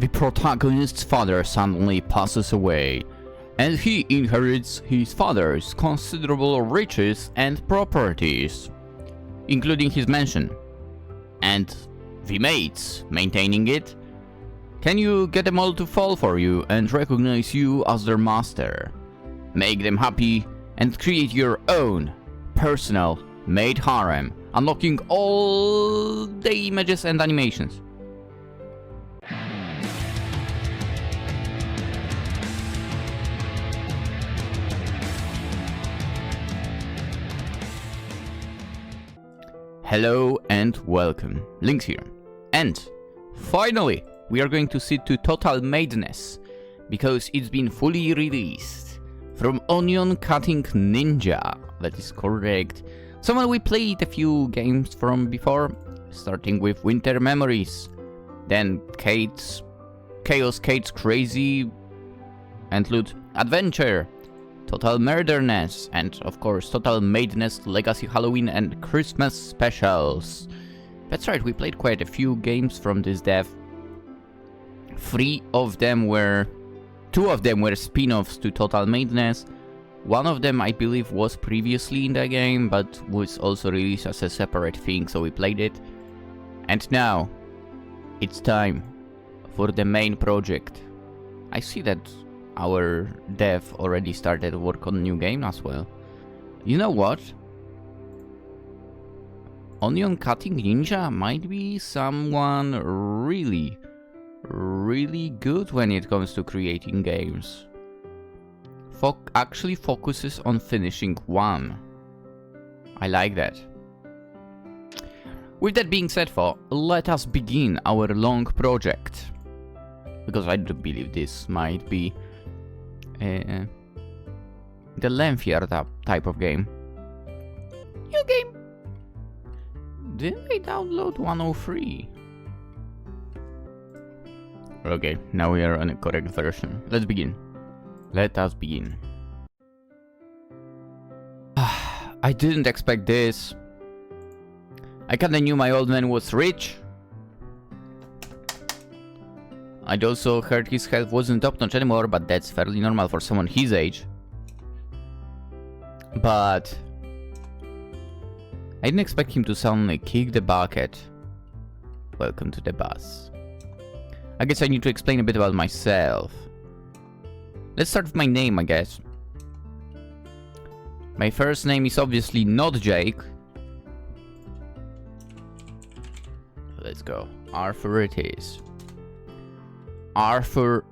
the protagonist's father suddenly passes away, and he inherits his father's considerable riches and properties, including his mansion, and the maids maintaining it. Can you get them all to fall for you and recognize you as their master? Make them happy and create your own personal maid harem, unlocking all the images and animations. Hello and welcome, Lynx here. And finally, we are going to sit to Total Maidness, because it's been fully released from Onion Cutting Ninja. That is correct. Someone we played a few games from before, starting with Winter Memories, then Chaos Kate's Crazy and Loot Adventure, Total Murderness, and of course Total Maidness Legacy Halloween and Christmas specials. That's right, we played quite a few games from this dev. Two of them were spin-offs to Total Maidness. One of them, I believe, was previously in the game, but was also released as a separate thing, so we played it. And now, it's time for the main project. I see that our dev already started work on a new game as well. You know what? Onion Cutting Ninja might be someone really good when it comes to creating games. Actually focuses on finishing one. I like that. With that being said, let us begin our long project, because I do believe this might be the lengthier type of game. New game. Didn't I download 103? Okay, now we are on a correct version. Let's begin. Let us begin. I didn't expect this. I kinda knew my old man was rich. I'd also heard his health wasn't top-notch anymore, but that's fairly normal for someone his age. But I didn't expect him to suddenly kick the bucket. Welcome to the bus. I guess I need to explain a bit about myself. Let's start with my name, I guess. My first name is obviously not Jake. Let's go. Arthur it is. Arthur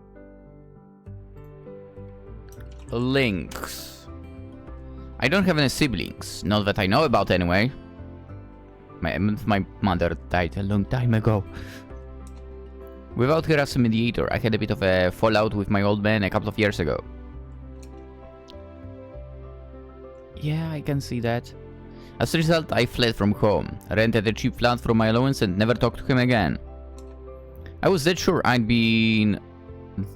Lynx. I don't have any siblings, not that I know about anyway. My mother died a long time ago. Without her as a mediator, I had a bit of a fallout with my old man a couple of years ago. Yeah, I can see that. As a result, I fled from home, rented a cheap flat from my allowance and never talked to him again. I was dead sure I'd been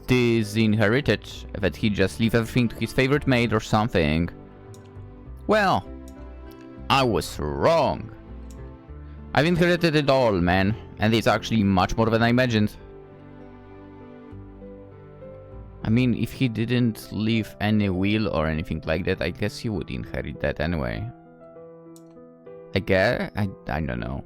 disinherited, that he'd just leave everything to his favorite maid or something. Well, I was wrong. I've inherited it all, man, and it's actually much more than I imagined. I mean, if he didn't leave any will or anything like that, I guess he would inherit that anyway. I guess? I don't know.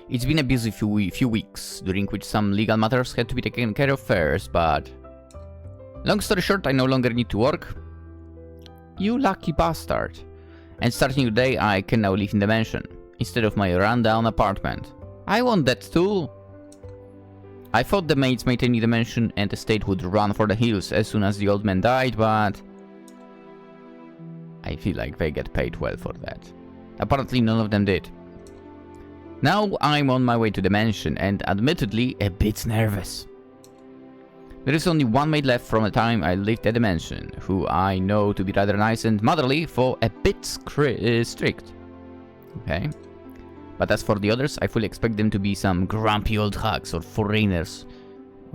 It's been a busy few weeks, during which some legal matters had to be taken care of first, but long story short, I no longer need to work. You lucky bastard. And starting today, I can now live in the mansion, instead of my rundown apartment. I want that too. I thought the maids maintaining the mansion and estate would run for the hills as soon as the old man died, but I feel like they get paid well for that. Apparently none of them did. Now I'm on my way to the mansion, and admittedly a bit nervous. There is only one maid left from the time I lived at the mansion, who I know to be rather nice and motherly, for a bit strict. Okay. But as for the others, I fully expect them to be some grumpy old hags or foreigners.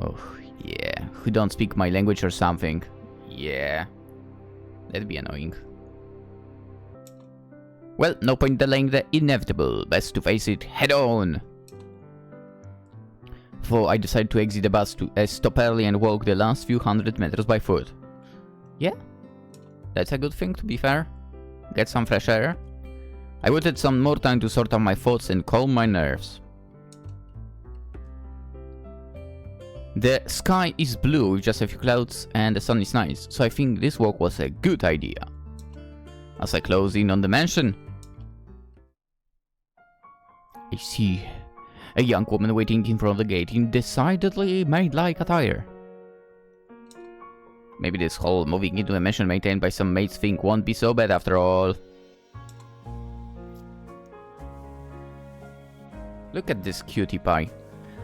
Oh, yeah. Who don't speak my language or something. Yeah. That'd be annoying. Well, no point delaying the inevitable. Best to face it head on. So I decided to exit the bus to stop early and walk the last few hundred meters by foot. Yeah, that's a good thing, to be fair. Get some fresh air. I wanted some more time to sort out my thoughts and calm my nerves. The sky is blue with just a few clouds and the sun is nice, so I think this walk was a good idea. As I close in on the mansion, I see a young woman waiting in front of the gate in decidedly maid-like attire. Maybe this whole moving into a mansion maintained by some maids thing won't be so bad after all. Look at this cutie pie.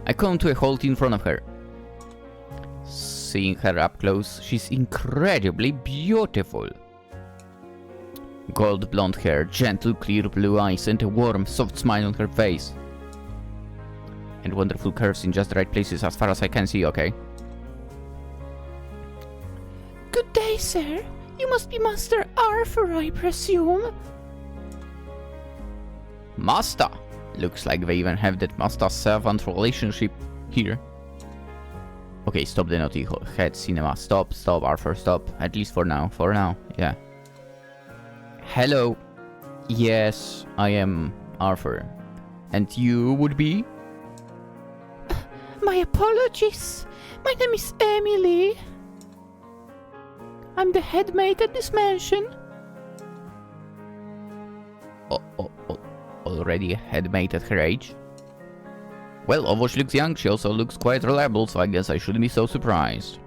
I come to a halt in front of her. Seeing her up close, she's incredibly beautiful. Gold blonde hair, gentle clear blue eyes, and a warm, soft smile on her face. And wonderful curves in just the right places as far as I can see, okay? Good day, sir. You must be Master Arthur, I presume. Master! Looks like they even have that master-servant relationship here. Okay, stop the naughty head cinema. Stop, Arthur, stop. At least for now, yeah. Hello. Yes, I am Arthur. And you would be? My apologies. My name is Emily. I'm the head maid at this mansion. Already a head maid at her age? Well, although she looks young, she also looks quite reliable, so I guess I shouldn't be so surprised.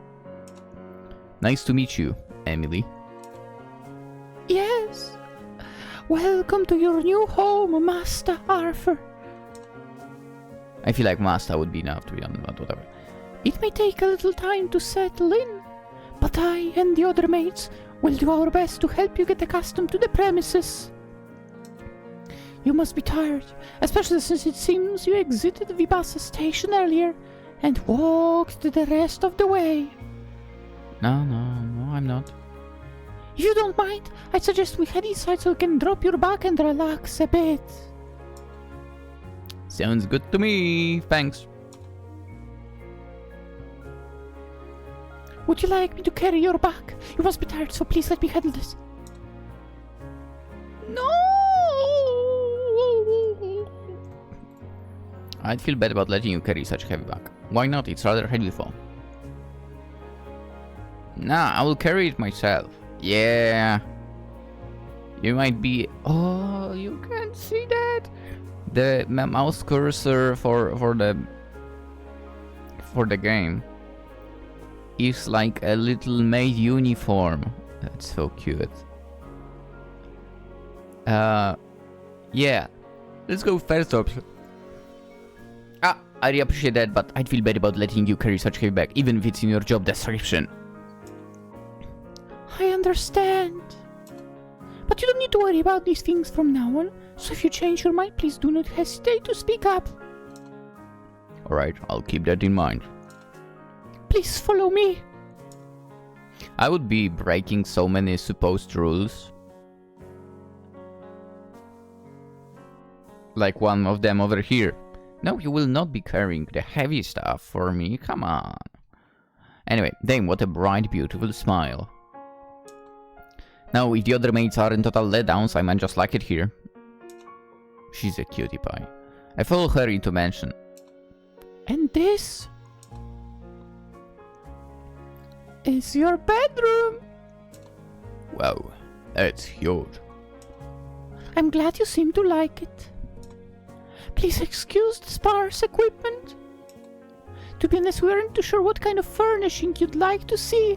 Nice to meet you, Emily. Yes. Welcome to your new home, Master Arthur. I feel like Master would be enough, to be honest, but whatever. It may take a little time to settle in, but I and the other maids will do our best to help you get accustomed to the premises. You must be tired, especially since it seems you exited the bus station earlier and walked the rest of the way. No, I'm not. If you don't mind, I'd suggest we head inside so you can drop your back and relax a bit. Sounds good to me, thanks. Would you like me to carry your back? You must be tired, so please let me handle this. No! I'd feel bad about letting you carry such heavy bag. Why not? It's rather heavy for. Nah, I will carry it myself. Yeah. You might be... Oh, you can't see that. The mouse cursor for the game is like a little maid uniform. That's so cute. Yeah. Let's go first option. I really appreciate that, but I'd feel bad about letting you carry such heavy bag, even if it's in your job description. I understand. But you don't need to worry about these things from now on, so if you change your mind, please do not hesitate to speak up. Alright, I'll keep that in mind. Please follow me. I would be breaking so many supposed rules. Like one of them over here. No, you will not be carrying the heavy stuff for me, come on. Anyway, damn, what a bright, beautiful smile. Now, if the other maids are in total letdowns, I might just like it here. She's a cutie pie. I follow her into mansion. And this is your bedroom. Wow, that's huge. I'm glad you seem to like it. Please excuse the sparse equipment. To be honest, we aren't too sure what kind of furnishing you'd like to see.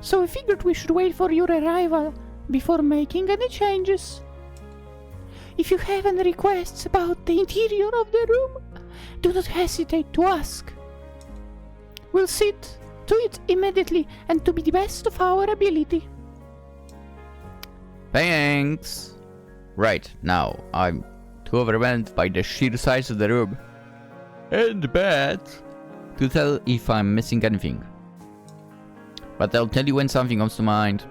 So we figured we should wait for your arrival before making any changes. If you have any requests about the interior of the room, do not hesitate to ask. We'll see to it immediately and to be the best of our ability. Thanks! Right, now, I'm too overwhelmed by the sheer size of the room and bed to tell if I'm missing anything. But I'll tell you when something comes to mind.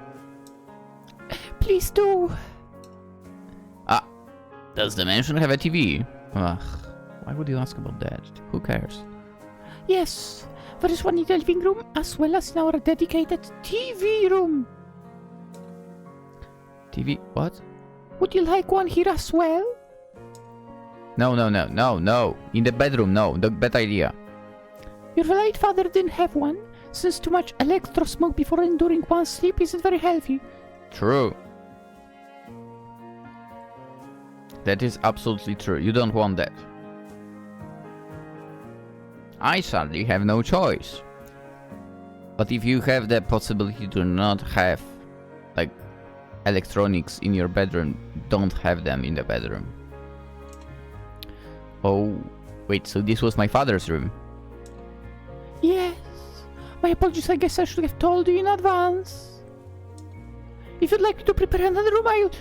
Please do. Does the mansion have a TV? Ugh, Why would you ask about that? Who cares? Yes, there is one in the living room as well as in our dedicated TV room. TV? What? Would you like one here as well? No. In the bedroom, no. The bad idea. Your late father didn't have one, since too much electro smoke before and during one sleep isn't very healthy. True. That is absolutely true. You don't want that. I sadly have no choice. But if you have the possibility to not have, like, electronics in your bedroom, don't have them in the bedroom. Oh, wait, so this was my father's room? Yes. My apologies, I guess I should have told you in advance. If you'd like me to prepare another room, I'll...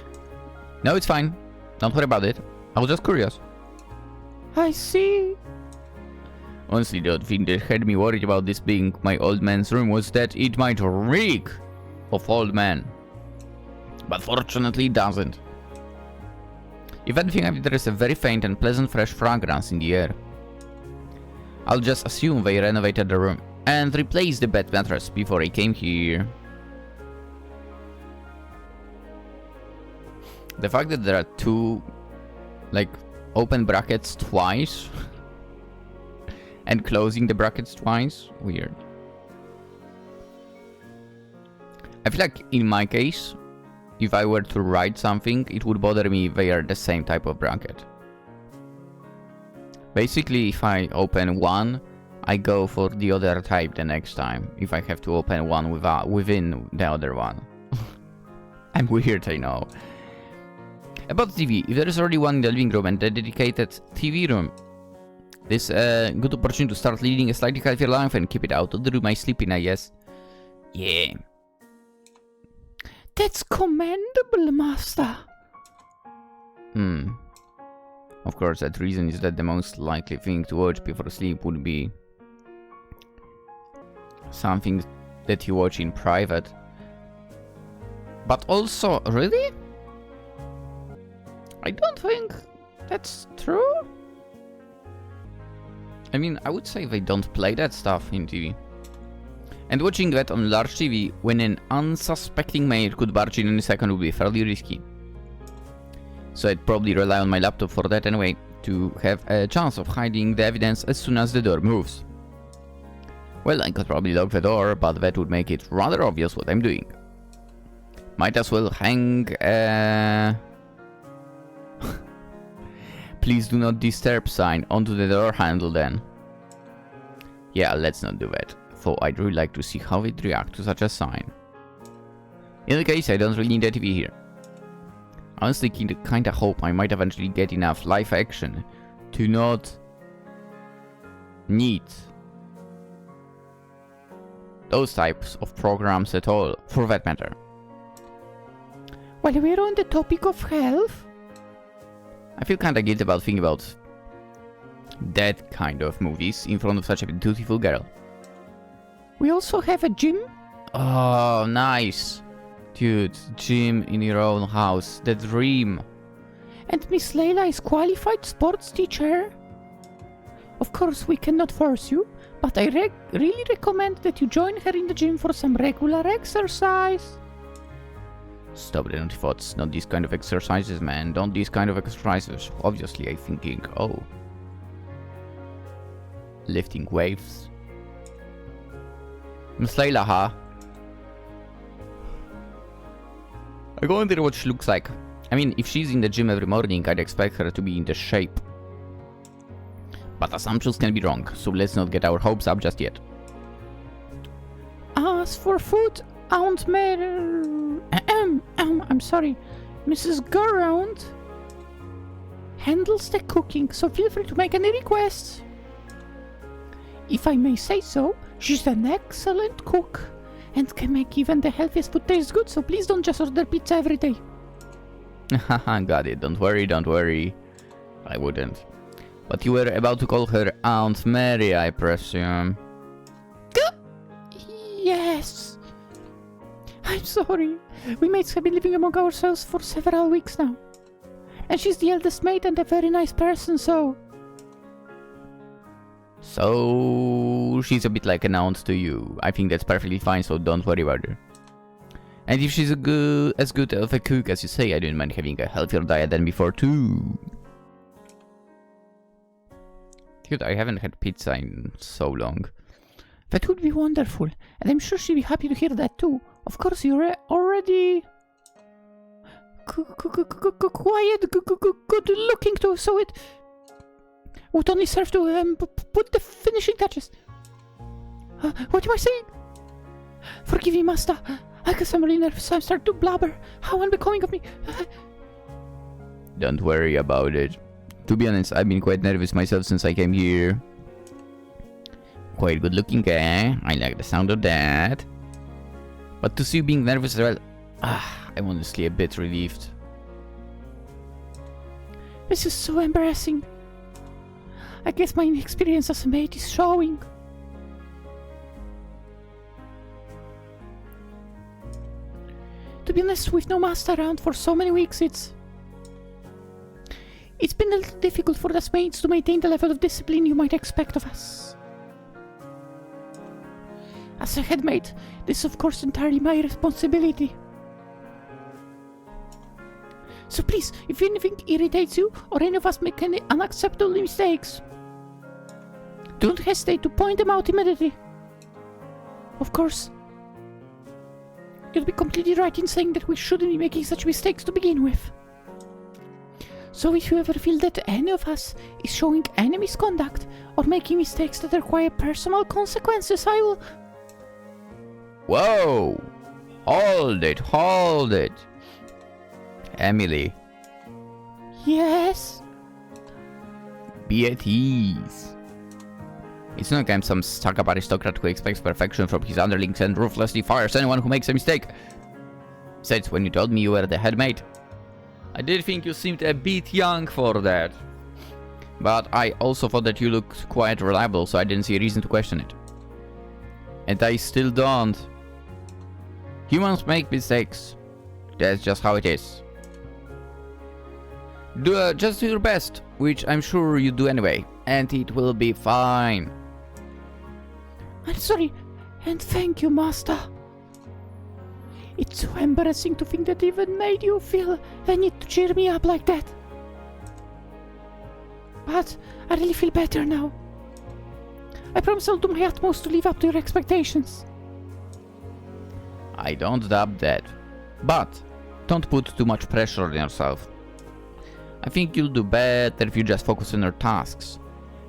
No, it's fine. Don't worry about it. I was just curious. I see. Honestly, the thing that had me worried about this being my old man's room was that it might reek of old man. But fortunately it doesn't. If anything, there is a very faint and pleasant fresh fragrance in the air. I'll just assume they renovated the room and replaced the bed mattress before I came here. The fact that there are two, like, open brackets twice and closing the brackets twice, weird. I feel like in my case, if I were to write something, it would bother me if they are the same type of bracket. Basically, if I open one, I go for the other type the next time, if I have to open one within the other one. I'm weird, I know. About TV, if there is already one in the living room and a dedicated TV room, this good opportunity to start leading a slightly healthier life and keep it out of the room I sleep in, I guess. Yeah. That's commendable, master. Of course, that reason is that the most likely thing to watch before sleep would be something that you watch in private. But also, really? I don't think that's true. I mean, I would say they don't play that stuff in TV. And watching that on large TV when an unsuspecting maid could barge in any second would be fairly risky. So I'd probably rely on my laptop for that anyway, to have a chance of hiding the evidence as soon as the door moves. Well, I could probably lock the door, but that would make it rather obvious what I'm doing. Might as well hang a... Please do not disturb sign onto the door handle then. Yeah, let's not do that. Though I'd really like to see how it react to such a sign. In any case, I don't really need a TV here. Honestly, kinda hope I might eventually get enough live action to not need those types of programs at all, for that matter. While we're on the topic of health, I feel kinda guilty about thinking about that kind of movies in front of such a beautiful girl. we also have a gym. Oh, nice. Dude, gym in your own house, the dream. And Miss Layla is qualified sports teacher. Of course, we cannot force you, but I really recommend that you join her in the gym for some regular exercise. Stop the naughty thoughts, not these kind of exercises, man. Don't these kind of exercises. Obviously, I'm thinking, oh, lifting weights. Miss Layla, huh? I wonder what she looks like. I mean, if she's in the gym every morning, I'd expect her to be in the shape. But assumptions can be wrong, so let's not get our hopes up just yet. As for food, Aunt Mary... I'm sorry, Mrs. Gurround handles the cooking, so feel free to make any requests. If I may say so, she's an excellent cook and can make even the healthiest food taste good, so please don't just order pizza every day. Haha, got it. Don't worry, don't worry. I wouldn't. But you were about to call her Aunt Mary, I presume. Yes. I'm sorry. We maids have been living among ourselves for several weeks now. And she's the eldest maid and a very nice person, so... So she's a bit like an aunt to you. I think that's perfectly fine, so don't worry about her. And if she's as good of a cook as you say, I don't mind having a healthier diet than before too. Dude, I haven't had pizza in so long. That would be wonderful, and I'm sure she'd be happy to hear that too. Of course, you're already quiet, good looking too, so it would only serve to put the finishing touches. What am I saying? Forgive me, master. I guess I'm really nervous, so I start to blabber. How unbecoming of me. Don't worry about it. To be honest, I've been quite nervous myself since I came here. Quite good looking, eh? I like the sound of that. But to see you being nervous as well, I'm honestly a bit relieved. This is so embarrassing. I guess my inexperience as a maid is showing. To be honest, with no master around for so many weeks, it's been a little difficult for us maids to maintain the level of discipline you might expect of us. As a head maid, this is of course entirely my responsibility. So please, if anything irritates you, or any of us make any unacceptable mistakes, don't hesitate to point them out immediately. Of course, you'd be completely right in saying that we shouldn't be making such mistakes to begin with. So if you ever feel that any of us is showing any misconduct, or making mistakes that require personal consequences, I will... Whoa! Hold it! Emily. Yes? Be at ease. It's not like I'm some stuck-up aristocrat who expects perfection from his underlings and ruthlessly fires anyone who makes a mistake. Besides, when you told me you were the head maid, I did think you seemed a bit young for that. But I also thought that you looked quite reliable, so I didn't see a reason to question it. And I still don't. Humans make mistakes. That's just how it is. Just do your best, which I'm sure you do anyway, and it will be fine. I'm sorry, and thank you, master. It's so embarrassing to think that even made you feel the need to cheer me up like that. But I really feel better now. I promise I'll do my utmost to live up to your expectations. I don't doubt that. But don't put too much pressure on yourself. I think you'll do better if you just focus on your tasks.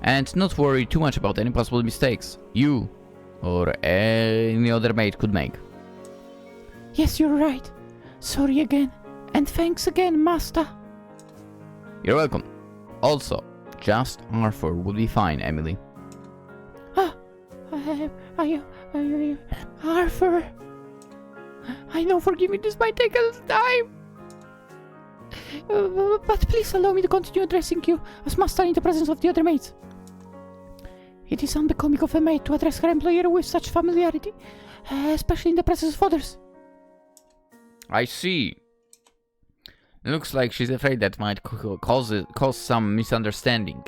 And not worry too much about any possible mistakes you or any other maid could make. Yes, you're right. Sorry again. And thanks again, master. You're welcome. Also, just Arthur would be fine, Emily. Arthur. I know, forgive me, this might take a little time. But please allow me to continue addressing you as master in the presence of the other maids. It is unbecoming of a maid to address her employer with such familiarity, especially in the presence of others. I see. Looks like she's afraid that might cause some misunderstanding.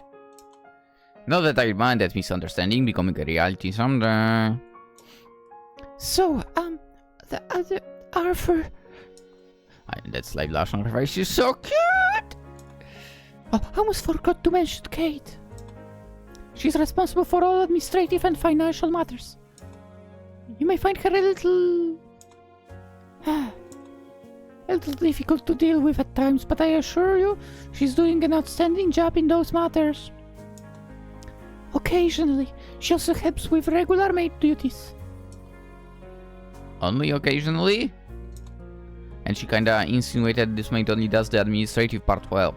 Not that I mind that misunderstanding becoming a reality someday. So, the other Arthur... That slight blush on her face, she's so cute! Oh, I almost forgot to mention Kate. She's responsible for all administrative and financial matters. You may find her a little difficult to deal with at times, but I assure you, she's doing an outstanding job in those matters. Occasionally, she also helps with regular maid duties. Only occasionally? And she kinda insinuated this maid only does the administrative part well.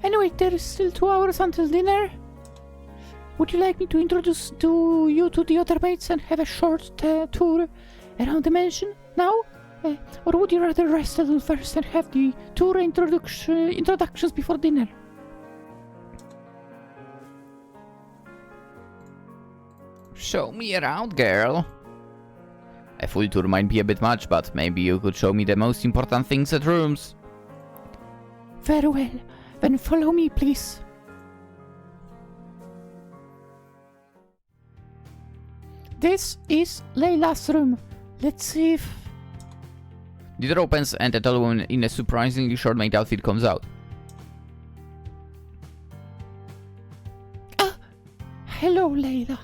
Anyway, there is still 2 hours until dinner. Would you like me to introduce you to the other maids and have a short tour around the mansion now? Or would you rather rest a little first and have the tour introductions before dinner? Show me around, girl. A full tour might be a bit much, but maybe you could show me the most important things at rooms. Very well. Then follow me, please. This is Layla's room. Let's see if... The door opens and a tall woman in a surprisingly short maid outfit comes out. Hello, Layla.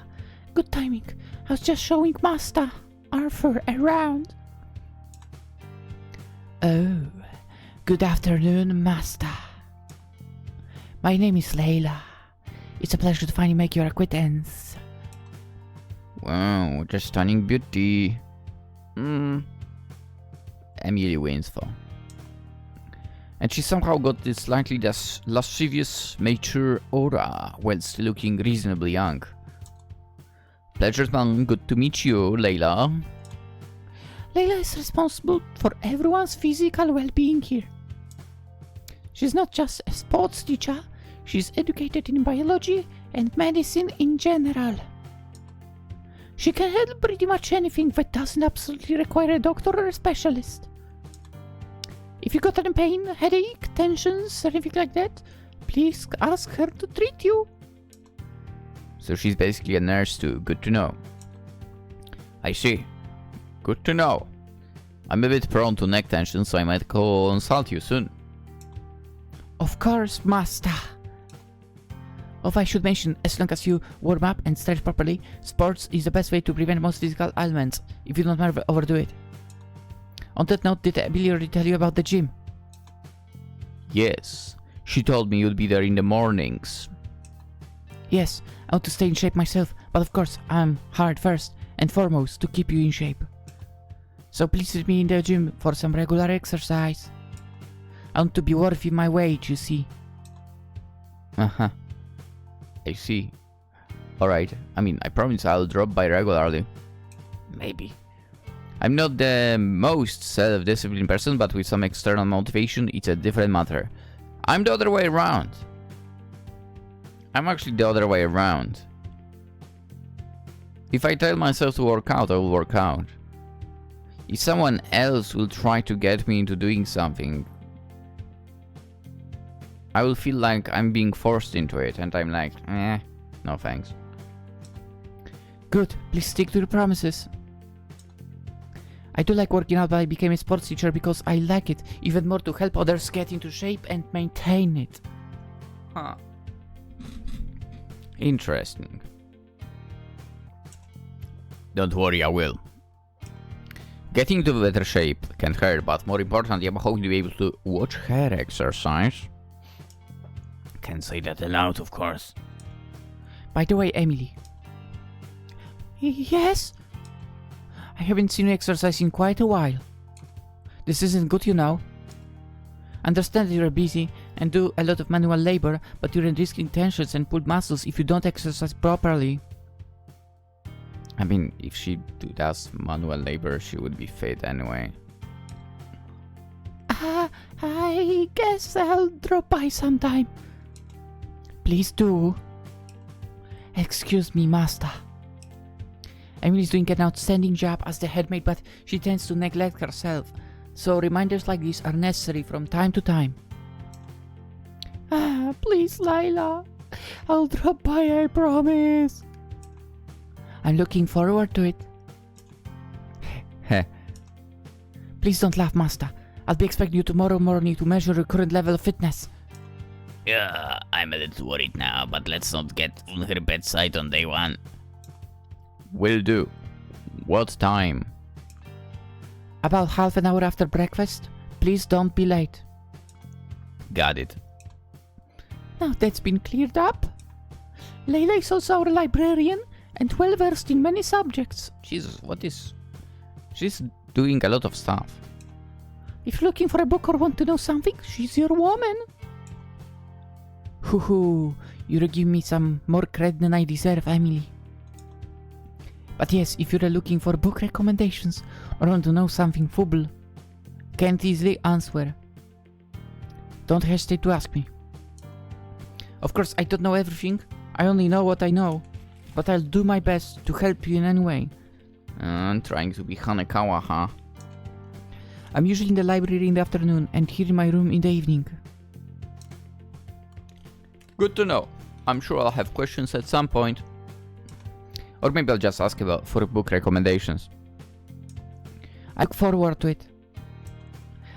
Good timing. I was just showing Master Arthur around. Oh, good afternoon, Master. My name is Layla. It's a pleasure to finally make your acquaintance. Wow, what a stunning beauty. Emily wins for. And she somehow got this slightly lascivious, mature aura while still looking reasonably young. Pleasure, man. Good to meet you, Layla. Layla is responsible for everyone's physical well-being here. She's not just a sports teacher, she's educated in biology and medicine in general. She can handle pretty much anything that doesn't absolutely require a doctor or a specialist. If you got any pain, headache, tensions, anything like that, please ask her to treat you. So she's basically a nurse too. Good to know. I see. Good to know. I'm a bit prone to neck tension, so I might consult you soon. Of course, Master. Oh, I should mention, as long as you warm up and stretch properly, sports is the best way to prevent most physical ailments, if you don't overdo it. On that note, did Emily already tell you about the gym? Yes. She told me you'd be there in the mornings. Yes, I want to stay in shape myself, but of course, I'm hard first and foremost to keep you in shape. So please meet me in the gym for some regular exercise. I want to be worthy my wage, you see. Uh-huh. I see. Alright. I mean, I promise I'll drop by regularly. Maybe. I'm not the most self-disciplined person, but with some external motivation, it's a different matter. I'm the other way around. I'm actually the other way around. If I tell myself to work out, I will work out. If someone else will try to get me into doing something, I will feel like I'm being forced into it, and I'm like, no thanks. Good, please stick to the promises. I do like working out, but I became a sports teacher because I like it even more to help others get into shape and maintain it. Huh. Interesting. Don't worry, I will. Getting into better shape can't hurt, but more importantly, I'm hoping to be able to watch her exercise. Can't say that aloud, of course. By the way, Emily. Yes? I haven't seen you exercise in quite a while. This isn't good, you know. Understand that you're busy and do a lot of manual labor, but you're risking tensions and pulled muscles if you don't exercise properly. I mean, if she does manual labor, she would be fit anyway. I guess I'll drop by sometime. Please do. Excuse me, Master. Emily's doing an outstanding job as the head maid, but she tends to neglect herself, so reminders like these are necessary from time to time. Please, Layla. I'll drop by, I promise. I'm looking forward to it. Heh. Please don't laugh, Master. I'll be expecting you tomorrow morning to measure your current level of fitness. Yeah, I'm a little worried now, but let's not get on her bedside on day one. Will do. What time? About half an hour after breakfast. Please don't be late. Got it. Now that's been cleared up. Layla is also our librarian and well versed in many subjects. Jesus, what is... She's doing a lot of stuff. If you're looking for a book or want to know something, she's your woman. Hoo-hoo, you're giving me some more credit than I deserve, Emily. But yes, if you're looking for book recommendations or want to know something fubble, can't easily answer. Don't hesitate to ask me. Of course, I don't know everything. I only know what I know. But I'll do my best to help you in any way. I'm trying to be Hanekawa, huh? I'm usually in the library in the afternoon and here in my room in the evening. Good to know. I'm sure I'll have questions at some point. Or maybe I'll just ask about for book recommendations. I look forward to it.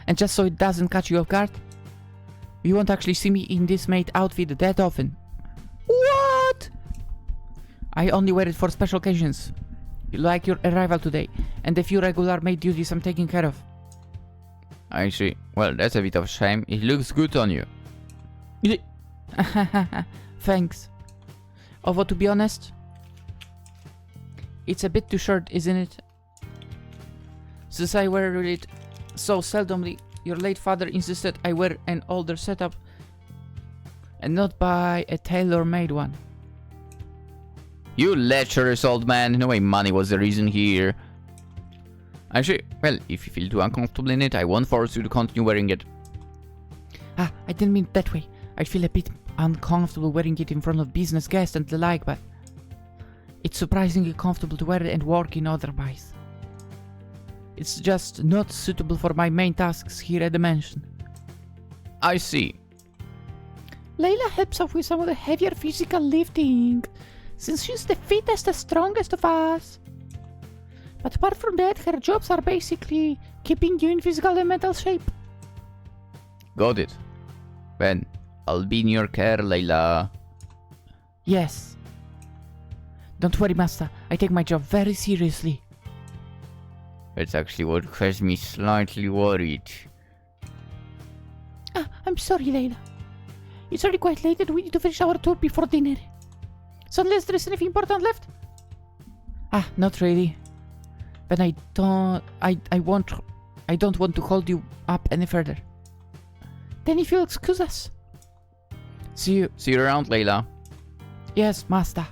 And just so it doesn't catch you off guard, you won't actually see me in this maid outfit that often. What? I only wear it for special occasions, like your arrival today, and a few regular maid duties I'm taking care of. I see. Well, that's a bit of a shame. It looks good on you. Thanks. Although, to be honest, it's a bit too short, isn't it? Since I wear it so seldomly, your late father insisted I wear an older setup and not buy a tailor-made one. You lecherous old man. No way money was the reason here. Actually, well, if you feel too uncomfortable in it, I won't force you to continue wearing it. Ah, I didn't mean it that way. I feel a bit uncomfortable wearing it in front of business guests and the like, but it's surprisingly comfortable to wear and work in otherwise. It's just not suitable for my main tasks here at the mansion. I see. Layla helps out with some of the heavier physical lifting, since she's the fittest and strongest of us. But apart from that, her jobs are basically keeping you in physical and mental shape. Got it. Ben, I'll be in your care, Layla. Yes. Don't worry, Master. I take my job very seriously. That's actually what has me slightly worried. Ah, I'm sorry, Layla. It's already quite late and we need to finish our tour before dinner. So unless there's anything important left? Ah, not really. But I don't want to hold you up any further. Then if you'll excuse us. See you around, Layla. Yes, Master.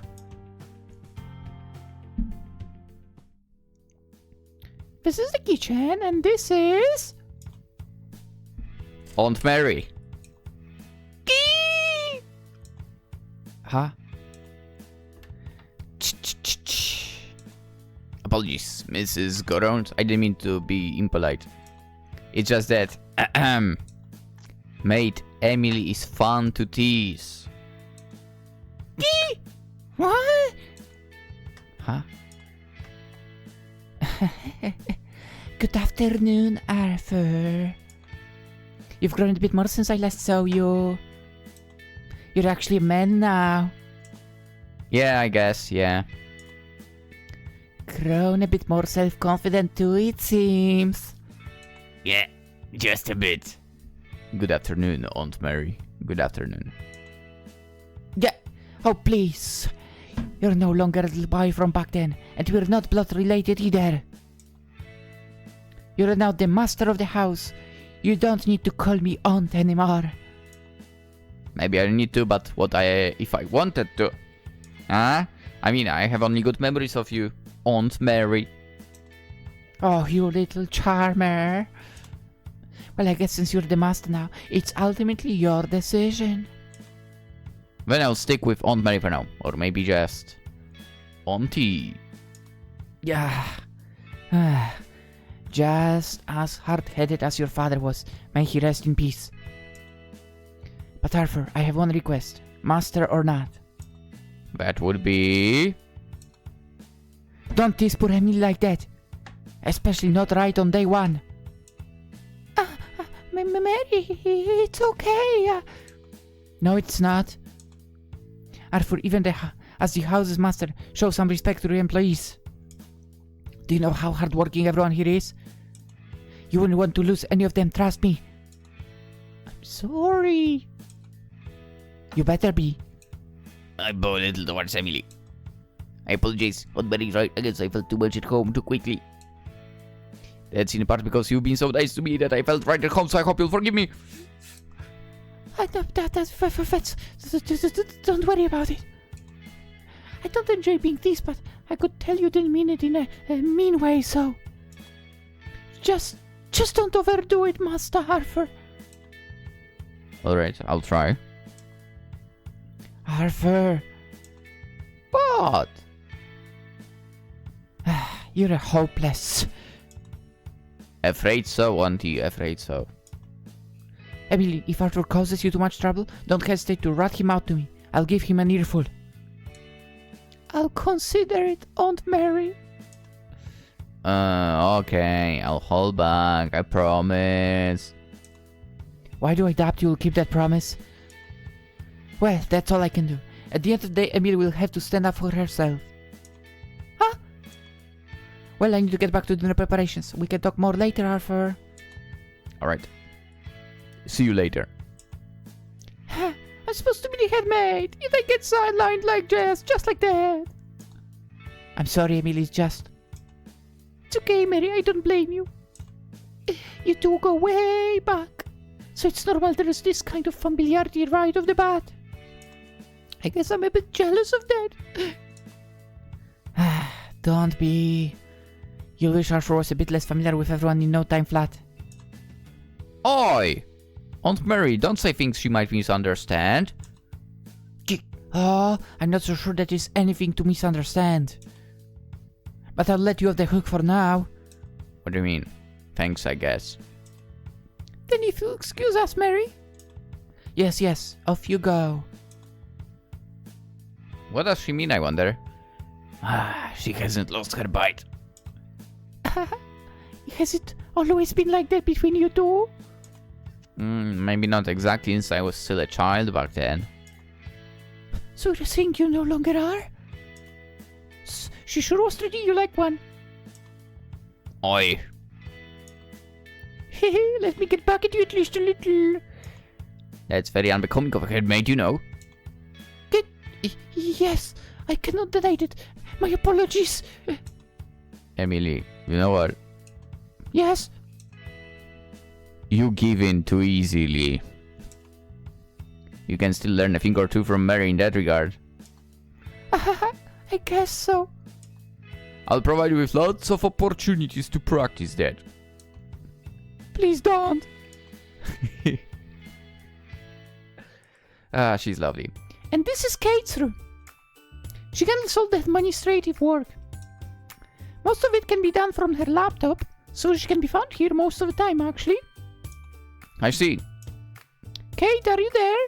This is the kitchen, and this is... Aunt Mary. Eee! Huh? Apologies, Mrs. Goront. I didn't mean to be impolite. It's just that... Maid Emily is fun to tease. Eee! What? Huh? Good afternoon, Arthur. You've grown a bit more since I last saw you. You're actually a man now. Yeah, I guess, yeah. Grown a bit more self-confident too, it seems. Yeah, just a bit. Good afternoon, Aunt Mary. Good afternoon. Yeah. Oh, please. You're no longer a little boy from back then, and we're not blood related either. You're now the master of the house. You don't need to call me aunt anymore. Maybe I need to, but if I wanted to? Huh? I mean, I have only good memories of you, Aunt Mary. Oh, you little charmer. Well, I guess since you're the master now, it's ultimately your decision. Then I'll stick with Aunt Mary for now. Or maybe just... Auntie. Yeah. Just as hard-headed as your father was. May he rest in peace. But Arthur, I have one request. Master or not. That would be... Don't tease poor Emily like that. Especially not right on day one. Mary, it's okay. No, it's not. Arthur, even as the house's master, show some respect to your employees. Do you know how hardworking everyone here is? You wouldn't want to lose any of them, trust me. I'm sorry. You better be. I bow a little towards Emily. I apologize. Aunt Mary's right. I guess I felt too much at home too quickly. That's in part because you've been so nice to me that I felt right at home, so I hope you'll forgive me. Don't worry about it. I don't enjoy being teased, but I could tell you didn't mean it in a mean way, so... Just don't overdo it, Master Arthur. Alright, I'll try. Arthur. What? You're a hopeless. Afraid so, Auntie, afraid so. Emily, if Arthur causes you too much trouble, don't hesitate to rat him out to me. I'll give him an earful. I'll consider it, Aunt Mary. Okay, I'll hold back, I promise. Why do I doubt you'll keep that promise? Well, that's all I can do. At the end of the day, Emily will have to stand up for herself. Huh? Well, I need to get back to dinner preparations. We can talk more later, Arthur. Alright. See you later. I'm supposed to be the head maid. If I get sidelined like this, just like that. I'm sorry, Emily, it's just... It's okay, Mary, I don't blame you. You two go way back. So it's normal there is this kind of familiarity right off the bat. I guess I'm a bit jealous of that. Don't be. You'll wish Arthur was a bit less familiar with everyone in no time flat. Oi! Aunt Mary, don't say things she might misunderstand. Oh, I'm not so sure that is anything to misunderstand. But I'll let you off the hook for now. What do you mean? Thanks, I guess. Then if you'll excuse us, Mary. Yes, off you go. What does she mean, I wonder? She hasn't lost her bite. Has it always been like that between you two? Maybe not exactly, since I was still a child back then. So you think you no longer are? She sure was treating you like one. Oi. Hehe, let me get back at you at least a little. That's very unbecoming of a head maid, you know. Yes, I cannot deny it. My apologies. Emily, you know what? Yes? You give in too easily. You can still learn a thing or two from Mary in that regard. I guess so. I'll provide you with lots of opportunities to practice that. Please don't. She's lovely. And this is Kate's room. She handles all the administrative work. Most of it can be done from her laptop, so she can be found here most of the time, actually. I see. Kate, are you there?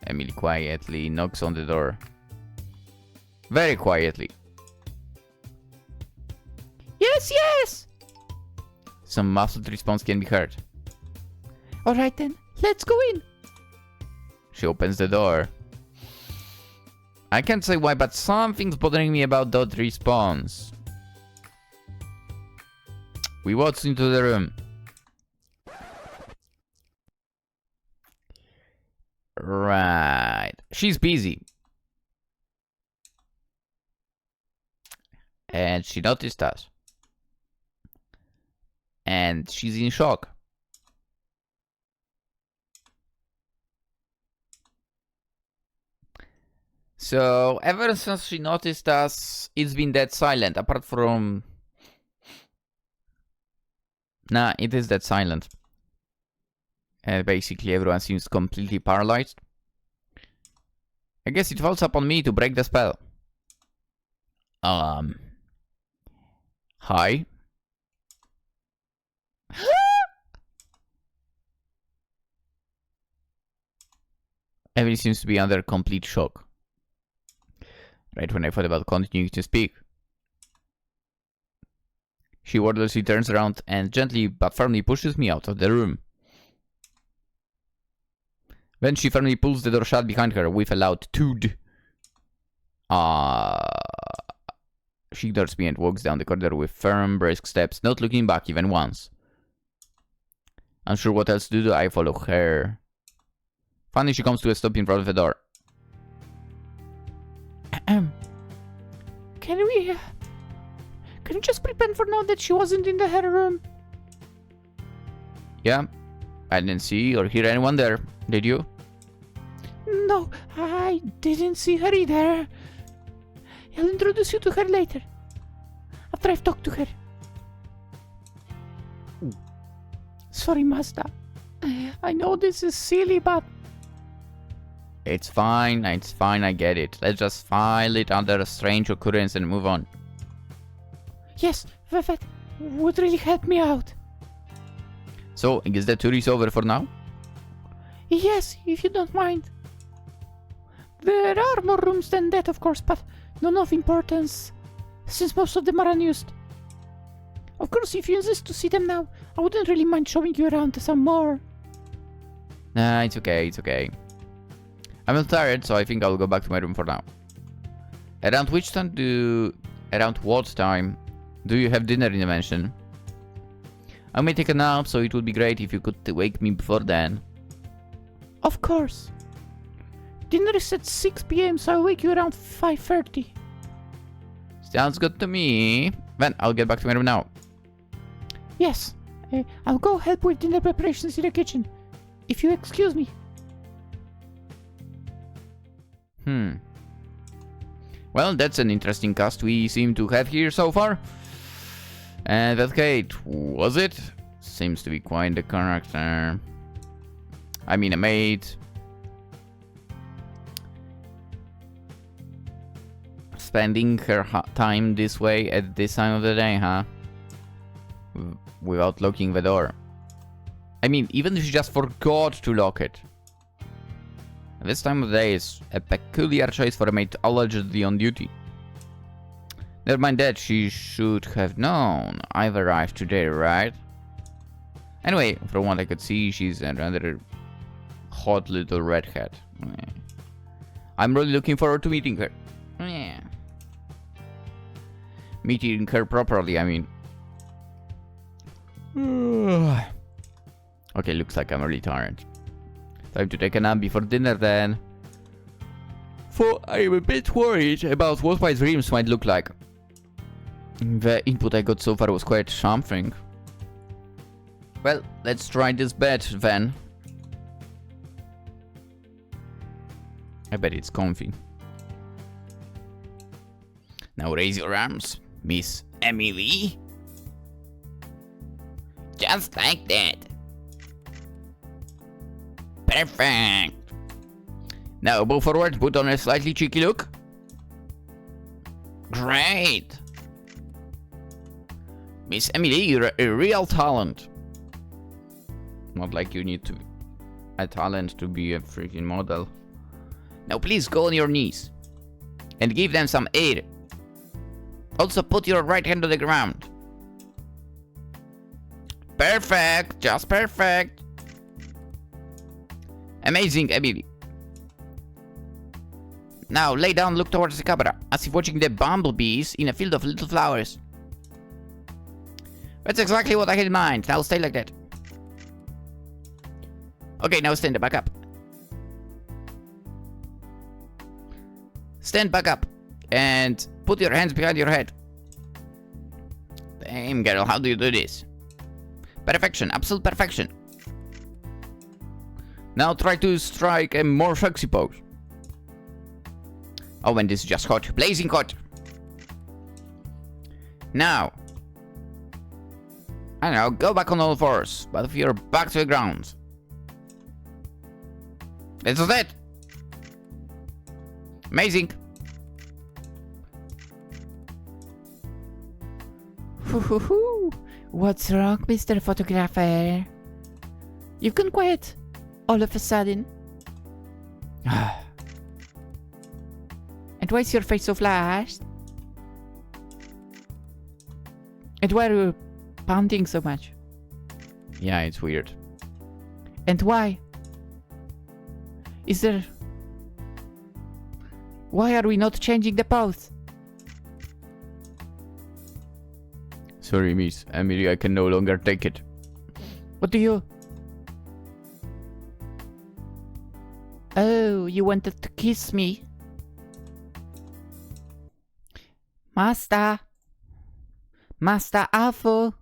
Emily quietly knocks on the door. Very quietly. Yes! Some muffled response can be heard. Alright then, let's go in. She opens the door. I can't say why, but something's bothering me about that response. We walked into the room. Right. She's busy. And she noticed us. And she's in shock. So, ever since she noticed us, it's been dead silent, apart from... Nah, it is dead silent. Basically, everyone seems completely paralyzed. I guess it falls upon me to break the spell. Hi? Everyone seems to be under complete shock. Right when I thought about continuing to speak. She wordlessly turns around and gently but firmly pushes me out of the room. Then she firmly pulls the door shut behind her with a loud toot. She ignores me and walks down the corridor with firm, brisk steps, not looking back even once. Unsure what else to do, I follow her. Finally, she comes to a stop in front of the door. Can we just pretend for now that she wasn't in the hair room? Yeah, I didn't see or hear anyone there, did you? No, I didn't see her either. I'll introduce you to her later, after I've talked to her. Sorry, Master. I know this is silly, but... It's fine, I get it. Let's just file it under a strange occurrence and move on. Yes, that would really help me out. So, I guess the tour is over for now? Yes, if you don't mind. There are more rooms than that, of course, but None of importance, since most of them are unused. Of course, if you insist to see them now, I wouldn't really mind showing you around some more. Nah, it's okay, it's okay. I'm a little tired, so I think I'll go back to my room for now. Around what time do you have dinner in the mansion? I may take a nap, so it would be great if you could wake me before then. Of course. Dinner is at 6 p.m, so I'll wake you around 5:30. Sounds good to me. Then I'll get back to my room now. Yes, I'll go help with dinner preparations in the kitchen, if you excuse me. Well, that's an interesting cast we seem to have here so far. And that Kate, was it? Seems to be quite the character. I mean, a maid. Spending her time this way at this time of the day, huh? Without locking the door. I mean, even if she just forgot to lock it. This time of day is a peculiar choice for a maid allegedly on duty. Never mind that, she should have known I've arrived today, right? Anyway, from what I could see, she's a rather hot little redhead. I'm really looking forward to meeting her. Meeting her properly, I mean. Okay, looks like I'm really tired. Time to take a nap before dinner then. For I'm a bit worried about what my dreams might look like. The input I got so far was quite something. Well, let's try this bed then. I bet it's comfy. Now raise your arms, Miss Emily. Just like that. Perfect. Now move forward, put on a slightly cheeky look. Great. Miss Emily, you're a real talent. Not like you need to a talent to be a freaking model. Now please go on your knees and give them some air. Also put your right hand on the ground. Perfect, just perfect. Amazing, Emily. Now lay down, look towards the camera, as if watching the bumblebees in a field of little flowers. That's exactly what I had in mind. Now stay like that. Okay, now stand back up. Stand back up and put your hands behind your head. Damn, girl, how do you do this? Perfection, absolute perfection. Now try to strike a more sexy pose. Oh, and this is just hot. Blazing hot. Now. I don't know, go back on all fours, but with your back to the ground. This is it. Amazing. What's wrong, Mr. Photographer? You've gone quiet all of a sudden. And why is your face so flushed? And why are you pounding so much? Yeah, it's weird. And why? Is there... Why are we not changing the pose? Sorry, Miss Emily, I can no longer take it. What do you... Oh, you wanted to kiss me? Master! Master Alpha!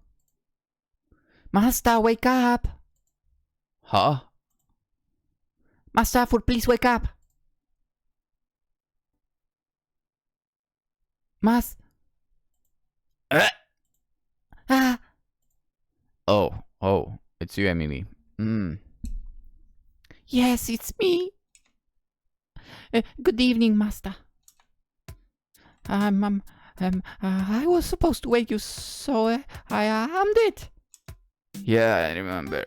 Master, wake up! Huh? Master Alpha, please wake up! Ah! Oh, it's you, Emily. Yes, it's me. Good evening, Master. I was supposed to wake you, so I did. Yeah, I remember.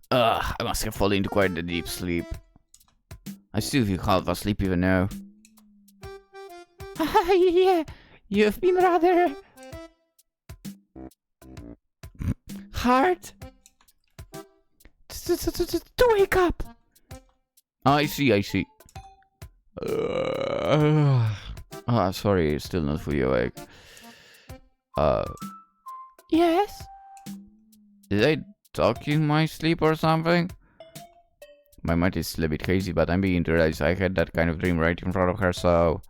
I must have fallen into quite a deep sleep. I still feel half asleep even now. Yeah, you've been rather hard to wake up. I see. Sorry, still not fully awake. Yes? Did I talk in my sleep or something? My mind is still a bit crazy, but I'm beginning to realize I had that kind of dream right in front of her, so...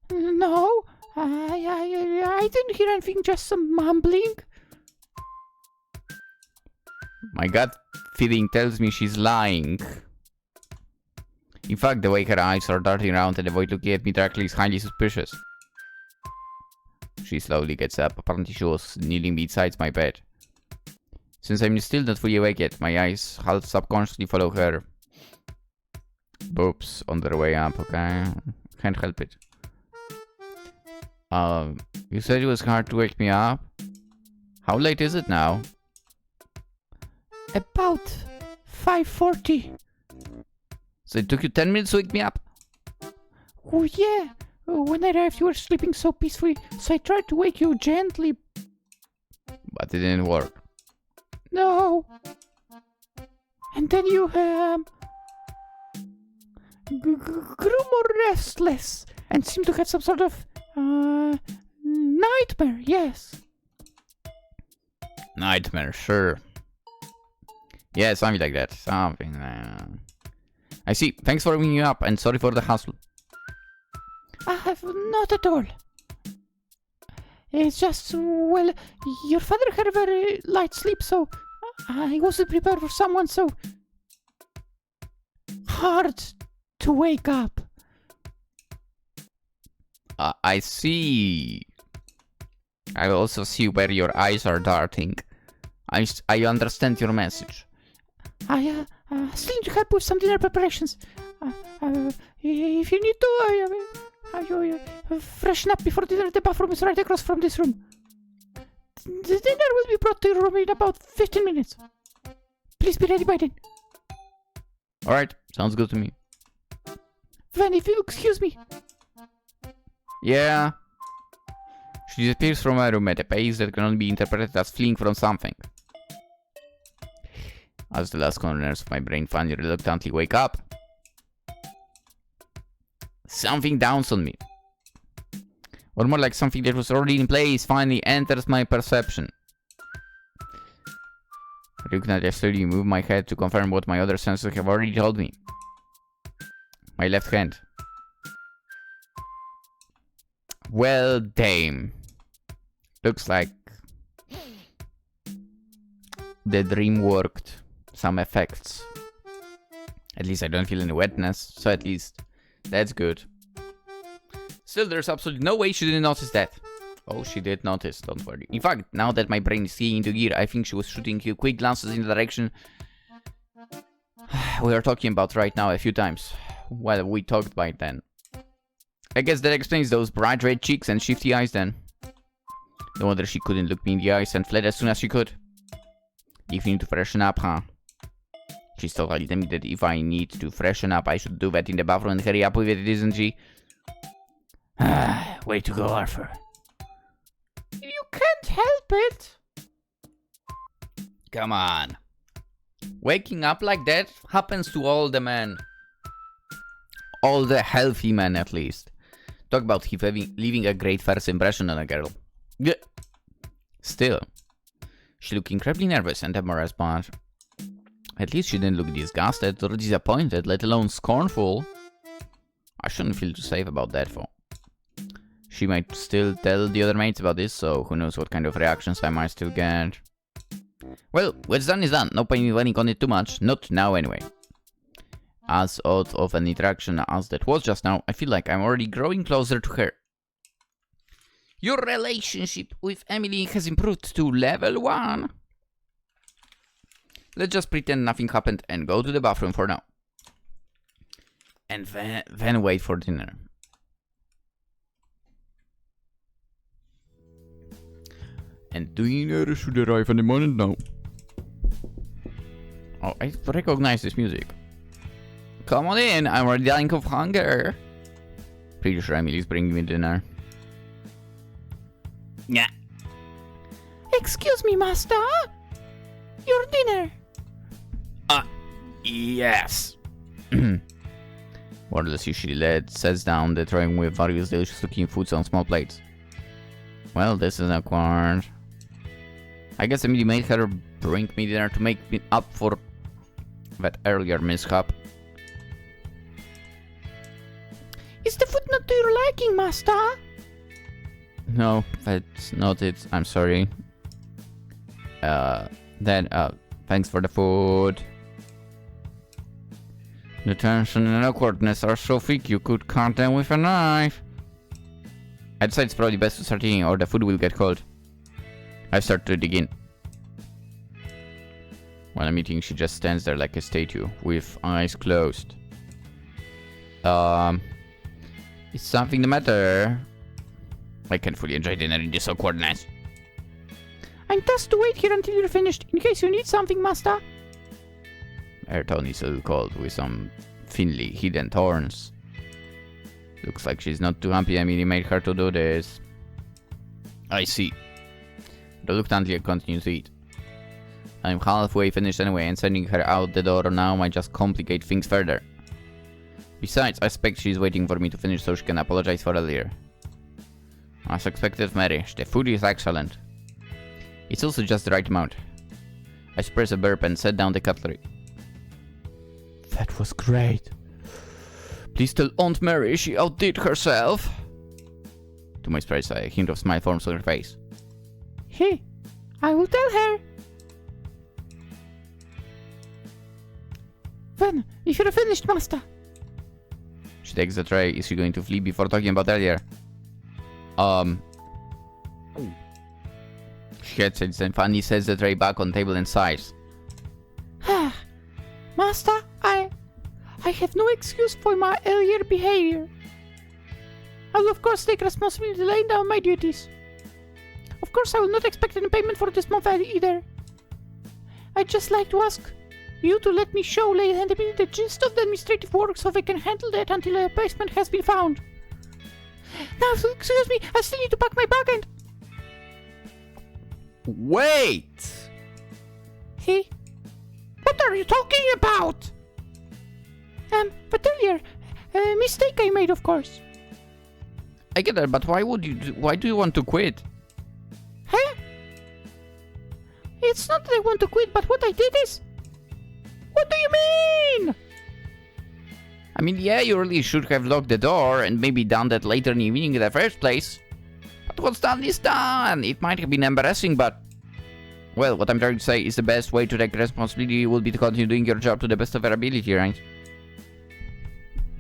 No, I didn't hear anything, just some mumbling. My gut feeling tells me she's lying. In fact, the way her eyes are darting around and avoid looking at me directly is highly suspicious. She slowly gets up. Apparently she was kneeling beside my bed. Since I'm still not fully awake yet, my eyes half subconsciously follow her boobs on their way up, okay? Can't help it. You said it was hard to wake me up? How late is it now? About 5:40. So it took you 10 minutes to wake me up? Oh yeah, when I arrived you were sleeping so peacefully, so I tried to wake you gently. But it didn't work. No. And then you grew more restless and seemed to have some sort of nightmare, yes. Nightmare, sure. Yeah, something like that. Something. I see. Thanks for waking me up and sorry for the hassle. Not at all. It's just, well, your father had a very light sleep, so I wasn't prepared for someone so hard to wake up. I see. I also see where your eyes are darting. I understand your message. I still need to help with some dinner preparations. If you need to, freshen up before dinner. The bathroom is right across from this room. The dinner will be brought to your room in about 15 minutes. Please be ready by then. Alright, sounds good to me. Then, if you excuse me. Yeah. She disappears from my room at a pace that can only be interpreted as fleeing from something. As the last corners of my brain finally reluctantly wake up, something dawns on me. Or more like something that was already in place finally enters my perception. Reluctantly, I slowly move my head to confirm what my other senses have already told me. My left hand. Well, dame. Looks like the dream worked. Some effects. At least I don't feel any wetness, so at least that's good. Still, there's absolutely no way she didn't notice that. Oh, she did notice, don't worry. In fact, now that my brain is keying into gear, I think she was shooting you quick glances in the direction we are talking about right now a few times. Well, we talked by then. I guess that explains those bright red cheeks and shifty eyes then. No wonder she couldn't look me in the eyes and fled as soon as she could. If you need to freshen up, huh? She's totally telling me that if I need to freshen up, I should do that in the bathroom and hurry up with it, isn't she? Way to go, Arthur. You can't help it. Come on. Waking up like that happens to all the men. All the healthy men, at least. Talk about him leaving a great first impression on a girl. Yeah. Still, she looked incredibly nervous and embarrassed, but at least she didn't look disgusted or disappointed, let alone scornful. I shouldn't feel too safe about that, though. She might still tell the other mates about this, so who knows what kind of reactions I might still get. Well, what's done is done. No point in dwelling on it too much. Not now, anyway. As odd of an interaction as that was just now, I feel like I'm already growing closer to her. Your relationship with Emily has improved to level 1. Let's just pretend nothing happened and go to the bathroom for now. And then wait for dinner. And dinner should arrive any moment now. Oh, I recognize this music. Come on in, I'm already dying of hunger. Pretty sure Emily's bringing me dinner. Yeah. Excuse me, master. Your dinner. Yes. Wordless usually sets down the tray with various delicious looking foods on small plates. Well, this is awkward. I guess Emily made her bring me dinner to make me up for that earlier mishap. Is the food not to your liking, master? No, that's not it. I'm sorry. Thanks for the food. The tension and awkwardness are so thick you could cut them with a knife. I decide it's probably best to start eating or the food will get cold. I start to dig in. While I'm eating, she just stands there like a statue, with eyes closed. Is something the matter? I can't fully enjoy dinner in this awkwardness. I'm tasked to wait here until you're finished, in case you need something, master. Her tone is a little cold, with some thinly hidden thorns. Looks like she's not too happy Emily made her to do this. I see. Reluctantly, I continue to eat. I'm halfway finished anyway, and sending her out the door now might just complicate things further. Besides, I expect she's waiting for me to finish so she can apologize for earlier. As expected, Mary, the food is excellent. It's also just the right amount. I suppress a burp and set down the cutlery. That was great. Please tell Aunt Mary she outdid herself. To my surprise, a hint of smile forms on her face. Hey, I will tell her. Then, if you're finished, master. She takes the tray. Is she going to flee before talking about earlier? She hesitates and finally sets the tray back on the table and sighs. Master, I have no excuse for my earlier behavior. I will of course take responsibility to lay down my duties. Of course I will not expect any payment for this month either. I'd just like to ask you to let me show Lady Ren'Py the gist of the administrative work so they can handle that until a replacement has been found. Now, excuse me, I still need to pack my bag and... Wait! Hey? What are you talking about? But earlier, a mistake I made, of course. I get that, but why do you want to quit? Huh? It's not that I want to quit, but what I did is... What do you mean? I mean, yeah, you really should have locked the door and maybe done that later in the evening in the first place. But what's done is done. It might have been embarrassing, but... Well, what I'm trying to say is the best way to take responsibility will be to continue doing your job to the best of your ability, right?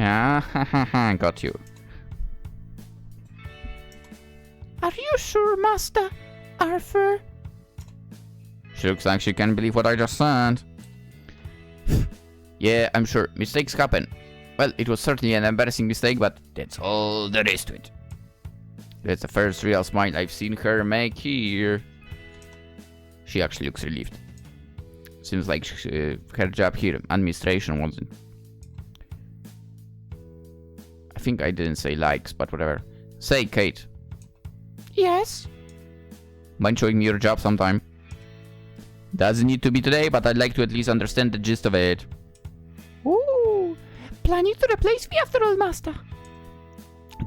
Ah, got you. Are you sure, Master Arthur? She looks like she can't believe what I just said. Yeah, I'm sure. Mistakes happen. Well, it was certainly an embarrassing mistake, but that's all there is to it. That's the first real smile I've seen her make here. She actually looks relieved. Seems like her job here, administration, wasn't. I think I didn't say likes, but whatever. Say, Kate. Yes? Mind showing me your job sometime? Doesn't need to be today, but I'd like to at least understand the gist of it. Ooh, planning to replace me after all, Master?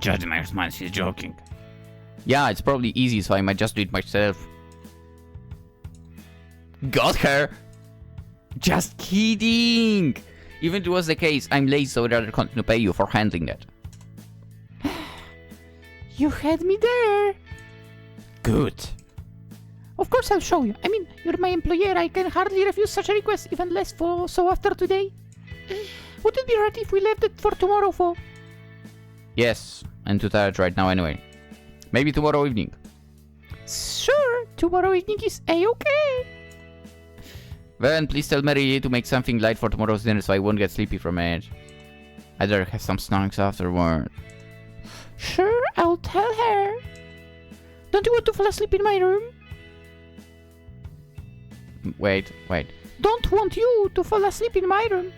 Judging my response, she's joking. Yeah, it's probably easy, so I might just do it myself. Got her! Just kidding! Even if it was the case, I'm lazy, so I'd rather continue to pay you for handling it. You had me there. Good. Of course I'll show you. I mean, you're my employer. I can hardly refuse such a request, even less so after today. Would it be right if we left it for tomorrow, for? Yes, I'm too tired right now anyway. Maybe tomorrow evening. Sure, tomorrow evening is A-okay. Then please tell Mary to make something light for tomorrow's dinner so I won't get sleepy from it. I'd rather have some snacks afterward. Sure, I'll tell her. Don't you want to fall asleep in my room? Wait. Don't want you to fall asleep in my room.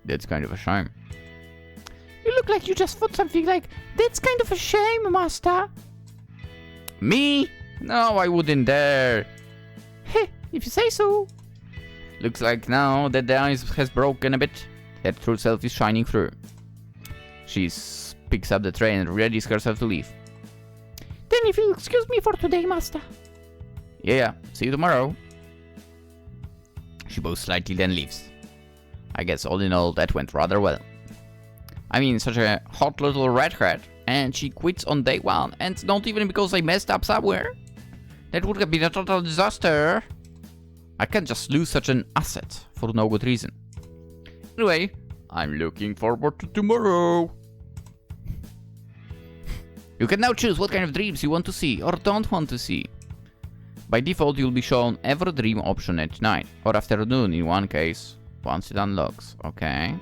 That's kind of a shame. You You look like you just fought something. Like, that's kind of a shame, Master. Me? No, I wouldn't dare. Heh, if you say so. Looks like now that the ice has broken a bit, her true self is shining through. She picks up the tray and readies herself to leave. Then if you'll excuse me for today, Master. Yeah, see you tomorrow. She bows slightly, then leaves. I guess all in all, that went rather well. I mean, such a hot little redhead, and she quits on day one, and not even because I messed up somewhere. That would have been a total disaster. I can't just lose such an asset for no good reason. Anyway, I'm looking forward to tomorrow. You can now choose what kind of dreams you want to see or don't want to see. By default, you'll be shown every dream option at night or afternoon in one case, once it unlocks. Okay.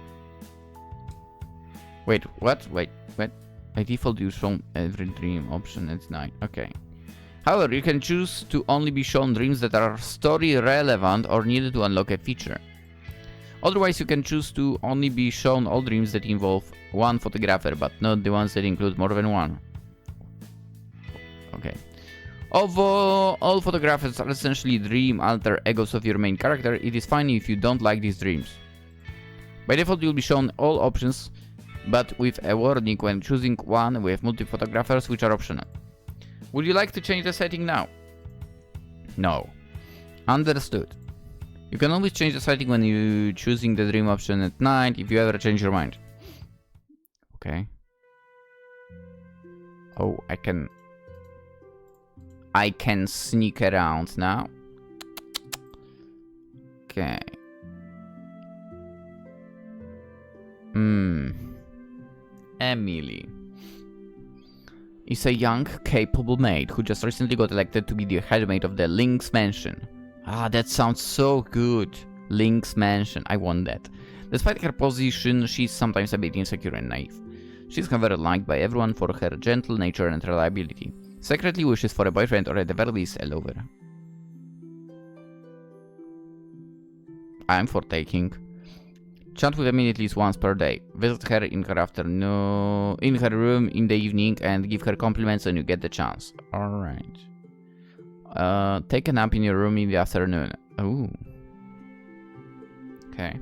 Wait, what? Wait. By default, you're shown every dream option at night. Okay. However, you can choose to only be shown dreams that are story relevant or needed to unlock a feature. Otherwise, you can choose to only be shown all dreams that involve one photographer, but not the ones that include more than one. Okay. Although all photographers are essentially dream alter egos of your main character, it is fine if you don't like these dreams. By default, you'll be shown all options, but with a warning when choosing one with multiple photographers, which are optional. Would you like to change the setting now? No. Understood. You can always change the setting when you're choosing the dream option at night if you ever change your mind. Okay. Oh, I can sneak around now. Okay. Emily is a young, capable maid who just recently got elected to be the head maid of the Lynx mansion. Ah, that sounds so good. Lynx mansion, I want that. Despite her position, she's sometimes a bit insecure and naive. She's however liked by everyone for her gentle nature and reliability. Secretly wishes for a boyfriend or at the very least a lover. I'm for taking. Chat with Emily at least once per day. Visit her in her room in the evening and give her compliments when you get the chance. Alright. Take a nap in your room in the afternoon. Ooh. Okay.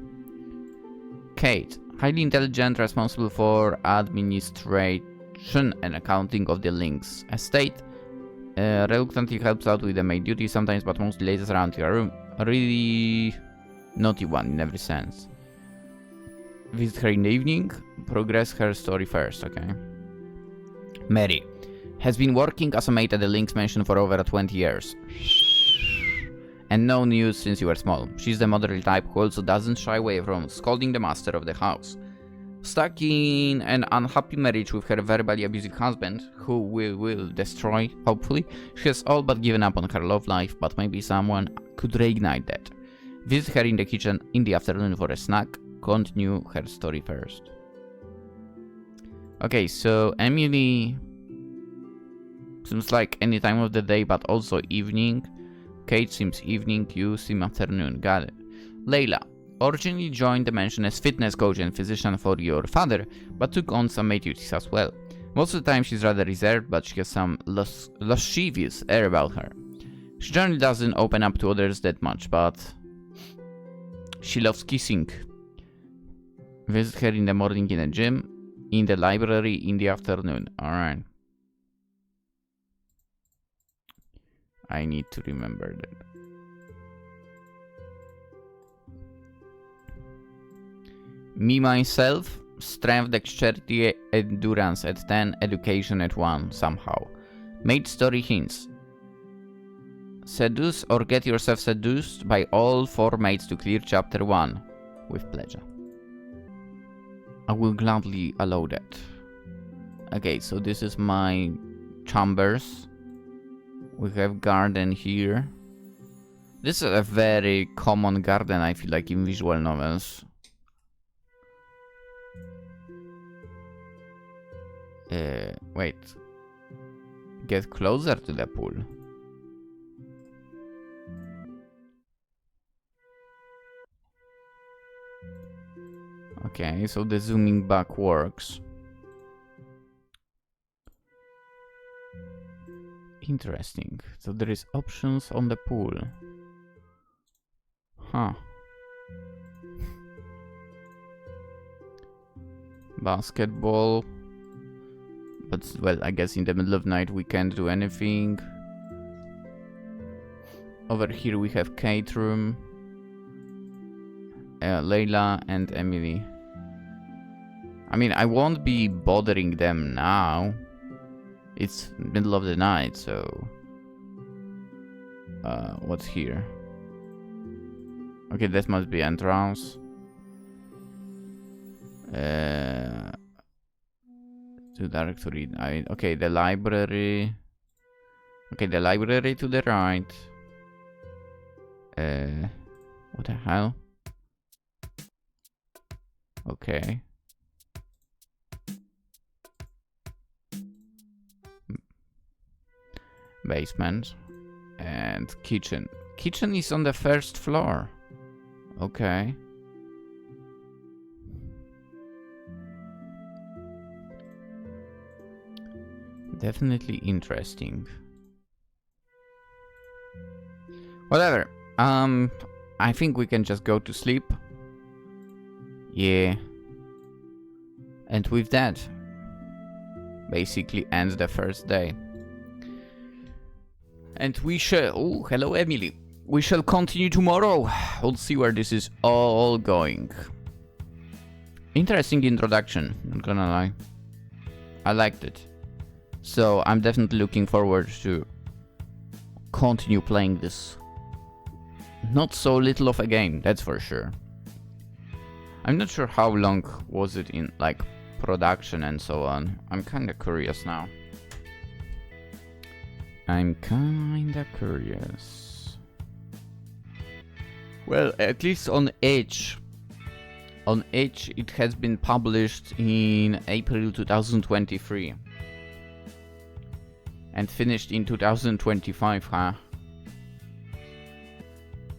Kate. Highly intelligent, responsible for administration and accounting of the Lynx estate. Reluctantly helps out with the maid duties sometimes, but mostly lays around your room. A really naughty one in every sense. Visit her in the evening. Progress her story first, okay. Mary. Has been working as a maid at the Lynx mansion for over 20 years. And no news since you were small. She's the motherly type who also doesn't shy away from scolding the master of the house. Stuck in an unhappy marriage with her verbally abusive husband, who will destroy, hopefully, she has all but given up on her love life, but maybe someone could reignite that. Visit her in the kitchen in the afternoon for a snack. Continue her story first. Okay, so Emily seems like any time of the day, but also evening. Kate seems evening, you seem afternoon. Got it. Layla. Originally joined the mansion as fitness coach and physician for your father, but took on some maid duties as well. Most of the time she's rather reserved, but she has some lascivious air about her. She generally doesn't open up to others that much, but she loves kissing. Visit her in the morning in the gym, in the library in the afternoon. Alright. I need to remember that. Me, myself, strength, dexterity, endurance at 10, education at 1, somehow. Maid story hints. Seduce or get yourself seduced by all 4 maids to clear chapter 1 with pleasure. I will gladly allow that. Okay, so this is my chambers. We have garden here. This is a very common garden, I feel like, in visual novels. Wait. Get closer to the pool. Okay, so the zooming back works. Interesting. So there is options on the pool. Huh. Basketball. But, well, I guess in the middle of night we can't do anything. Over here we have Kate room. Layla and Emily. I mean, I won't be bothering them now. It's middle of the night, so... what's here? Okay, that must be entrance. Too dark to read. Okay, the library. Okay, the library to the right. What the hell? Okay. Basement. And kitchen. Kitchen is on the first floor. Okay. Definitely interesting. Whatever. I think we can just go to sleep. Yeah. And with that, basically ends the first day. And we shall... Oh, hello Emily. We shall continue tomorrow. We'll see where this is all going. Interesting introduction, not gonna lie. I liked it. So I'm definitely looking forward to continue playing this. Not so little of a game, that's for sure. I'm not sure how long was it in, like, production and so on. I'm kinda curious now. I'm kinda curious. Well, at least on Edge. On Edge it has been published in April 2023. And finished in 2025, huh?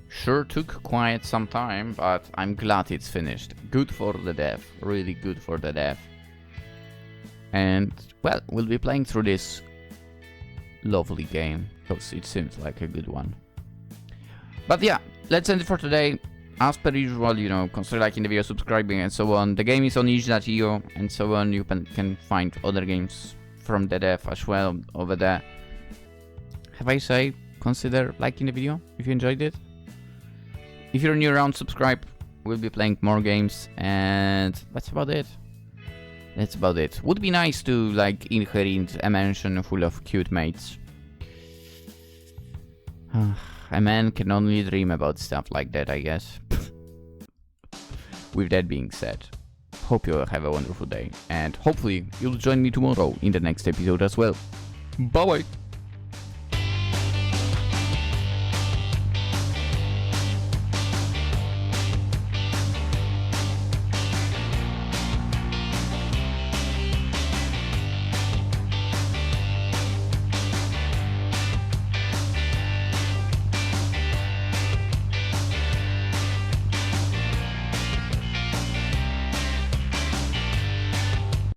Sure took quite some time, but I'm glad it's finished. Good for the dev, really good for the dev. And, well, we'll be playing through this lovely game, because it seems like a good one. But yeah, let's end it for today. As per usual, you know, consider liking the video, subscribing and so on. The game is on itch.io and so on. You can find other games from the dev as well over there. Have I say, consider liking the video if you enjoyed it. If you're new around, subscribe. We'll be playing more games, and that's about it. That's about it. Would be nice to, like, inherit a mansion full of cute maids. A man can only dream about stuff like that, I guess. With that being said, hope you all have a wonderful day, and hopefully you'll join me tomorrow in the next episode as well. Bye bye!